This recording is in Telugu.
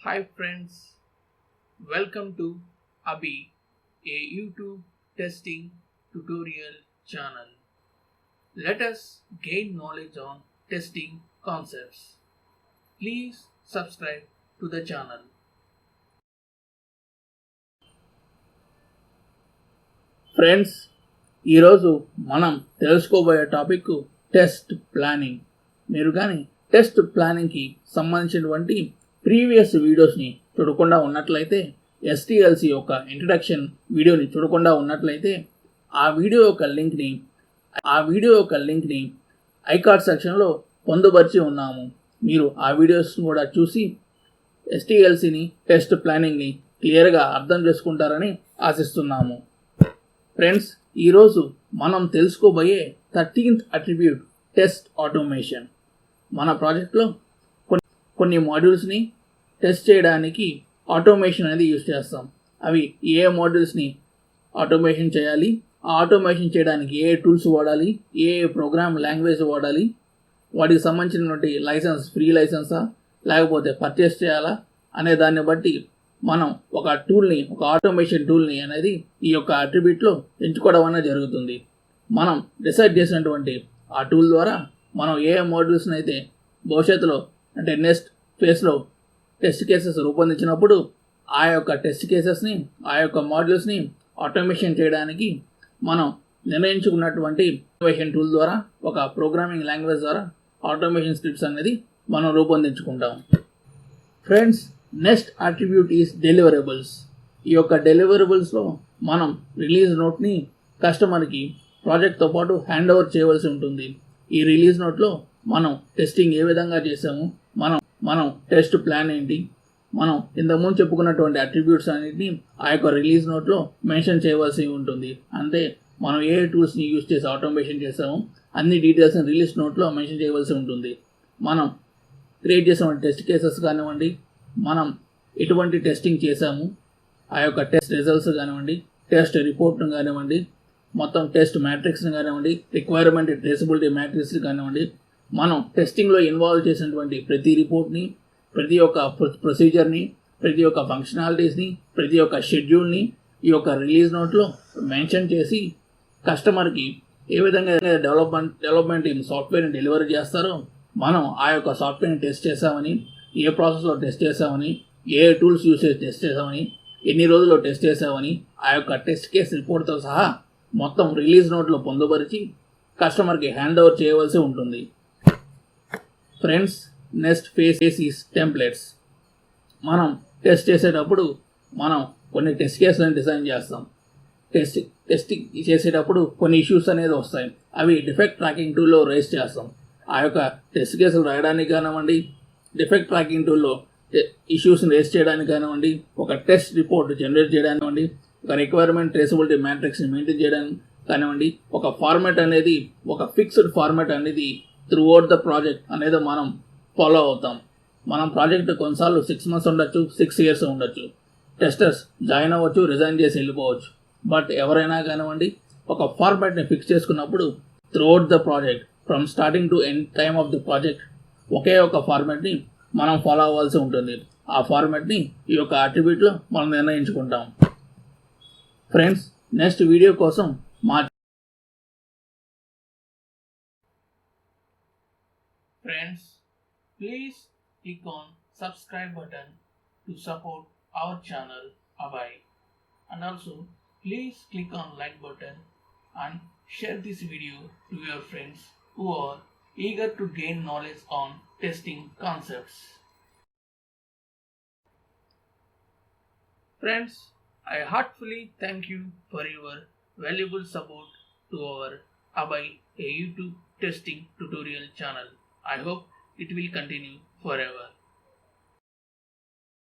Hi friends, welcome to Abhey, a YouTube testing tutorial channel. Let us gain knowledge on testing concepts. Please subscribe to the channel. Friends, ఈరోజు మనం తెలుసుకోబోయే టాపిక్ టెస్ట్ ప్లానింగ్. మీరు కానీ టెస్ట్ ప్లానింగ్కి సంబంధించినటువంటి ప్రీవియస్ వీడియోస్ని చూడకుండా ఉన్నట్లయితే, STLC యొక్క ఇంట్రడక్షన్ వీడియోని చూడకుండా ఉన్నట్లయితే ఆ వీడియో యొక్క లింక్ని ఐకార్డ్ సెక్షన్లో పొందుపరిచి ఉన్నాము. మీరు ఆ వీడియోస్ని కూడా చూసి STLCని టెస్ట్ ప్లానింగ్ని క్లియర్గా అర్థం చేసుకుంటారని ఆశిస్తున్నాము. ఫ్రెండ్స్, ఈరోజు మనం తెలుసుకోబోయే 13th అట్రిబ్యూట్ టెస్ట్ ఆటోమేషన్. మన ప్రాజెక్ట్లో కొన్ని మాడ్యూల్స్ని టెస్ట్ చేయడానికి ఆటోమేషన్ అనేది యూజ్ చేస్తాం. అవి ఏ మాడ్యూల్స్ని ఆటోమేషన్ చేయాలి, ఆ ఆటోమేషన్ చేయడానికి ఏ టూల్స్ వాడాలి, ఏ ప్రోగ్రామ్ లాంగ్వేజ్ వాడాలి, వాటికి సంబంధించినటువంటి లైసెన్స్ ఫ్రీ లైసెన్సా లేకపోతే పర్చేస్ చేయాలా అనే దాన్ని బట్టి మనం ఒక ఆటోమేషన్ టూల్ని అనేది ఈ యొక్క అట్రిబ్యూట్లో ఎంచుకోవడం అనేది జరుగుతుంది. మనం డిసైడ్ చేసినటువంటి ఆ టూల్ ద్వారా మనం ఏ మాడ్యూల్స్ని అయితే భవిష్యత్తులో అంటే నెక్స్ట్ ఫేజ్లో టెస్ట్ కేసెస్ రూపొందించినప్పుడు ఆ యొక్క టెస్ట్ కేసెస్ని, ఆ యొక్క మాడ్యూల్స్ని ఆటోమేషన్ చేయడానికి మనం నిర్ణయించుకున్నటువంటి ఆటోమేషన్ టూల్ ద్వారా, ఒక ప్రోగ్రామింగ్ లాంగ్వేజ్ ద్వారా ఆటోమేషన్ స్క్రిప్ట్స్ అనేది మనం రూపొందించుకుంటాం. Friends, next attribute is deliverables. ఈ యొక్క డెలివరబుల్స్లో మనం రిలీజ్ నోట్ని కస్టమర్కి ప్రాజెక్ట్తో పాటు హ్యాండ్ ఓవర్ చేయవలసి ఉంటుంది. ఈ రిలీజ్ నోట్లో మనం టెస్టింగ్ ఏ విధంగా చేసాము, మనం టెస్ట్ ప్లాన్ ఏంటి, మనం ఇంతకుముందు చెప్పుకున్నటువంటి అట్రిబ్యూట్స్ అన్నింటినీ ఆ యొక్క రిలీజ్ నోట్లో మెన్షన్ చేయవలసి ఉంటుంది. అంటే మనం ఏ టూల్స్ని యూజ్ చేసి ఆటోమేషన్ చేసామో అన్ని డీటెయిల్స్ని రిలీజ్ నోట్లో మెన్షన్ చేయవలసి ఉంటుంది. మనం క్రియేట్ చేసిన టెస్ట్ కేసెస్ కానివ్వండి, మనం ఎటువంటి టెస్టింగ్ చేసాము, ఆ యొక్క టెస్ట్ రిజల్ట్స్ కానివ్వండి, టెస్ట్ రిపోర్ట్ను కానివ్వండి, మొత్తం టెస్ట్ మ్యాట్రిక్స్ని కానివ్వండి, రిక్వైర్మెంట్ ట్రేసబిలిటీ మ్యాట్రిక్స్ని కానివ్వండి, మనం టెస్టింగ్లో ఇన్వాల్వ్ చేసినటువంటి ప్రతి రిపోర్ట్ని, ప్రతి ఒక్క ప్రొసీజర్ని, ప్రతి ఒక్క ఫంక్షనాలిటీస్ని, ప్రతి ఒక్క షెడ్యూల్ని ఈ యొక్క రిలీజ్ నోట్లో మెన్షన్ చేసి కస్టమర్కి ఏ విధంగా డెవలప్మెంట్ టీమ్ సాఫ్ట్వేర్ని డెలివరీ చేస్తారో, మనం ఆ యొక్క సాఫ్ట్వేర్ని టెస్ట్ చేసామని, ఏ ప్రాసెస్లో టెస్ట్ చేసామని, ఏ టూల్స్ యూస్ చేసి టెస్ట్ చేసామని, ఎన్ని రోజుల్లో టెస్ట్ చేసామని ఆ యొక్క టెస్ట్ కేస్ రిపోర్ట్తో సహా మొత్తం రిలీజ్ నోట్లో పొందుపరిచి కస్టమర్కి హ్యాండ్ ఓవర్ చేయవలసి ఉంటుంది. Friends, next phase is templates. మనం టెస్ట్ చేసేటప్పుడు మనం కొన్ని టెస్ట్ కేసులను డిజైన్ చేస్తాం. టెస్టింగ్ చేసేటప్పుడు కొన్ని ఇష్యూస్ అనేది వస్తాయి. అవి డిఫెక్ట్ ట్రాకింగ్ టూల్లో రేస్ చేస్తాం. ఆ యొక్క టెస్ట్ కేసులు రాయడానికి కానివ్వండి, డిఫెక్ట్ ట్రాకింగ్ టూల్లో ఇష్యూస్ని రేస్ చేయడానికి కానివ్వండి, ఒక టెస్ట్ రిపోర్ట్ జనరేట్ చేయడానికి కానివ్వండి, ఒక రిక్వైర్మెంట్ ట్రేసబిలిటీ మ్యాట్రిక్స్ని మెయింటైన్ చేయడానికి కానివ్వండి, ఒక ఫార్మాట్ అనేది, ఒక ఫిక్స్డ్ ఫార్మాట్ అనేది త్రూ అవుట్ ద ప్రాజెక్ట్ అనేది మనం ఫాలో అవుతాం. మనం ప్రాజెక్ట్ కొన్నిసార్లు 6 months ఉండొచ్చు, 6 years ఉండొచ్చు. టెస్టర్స్ జాయిన్ అవ్వచ్చు, రిజైన్ చేసి వెళ్ళిపోవచ్చు. బట్ ఎవరైనా కానివ్వండి ఒక ఫార్మాట్ని ఫిక్స్ చేసుకున్నప్పుడు throughout the project from starting to end time of the project ఒకే ఒక ఫార్మాట్ని మనం ఫాలో అవ్వాల్సి ఉంటుంది. ఆ ఫార్మాట్ని ఈ యొక్క అట్రిబ్యూట్లో మనం నిర్ణయించుకుంటాం. ఫ్రెండ్స్, నెక్స్ట్ వీడియో కోసం Friends, please click on subscribe button to support our channel Abhey, and also please click on like button and share this video to your friends who are eager to gain knowledge on testing concepts. Friends, I heartfully thank you for your valuable support to our Abhey, a YouTube testing tutorial channel. I hope it will continue forever.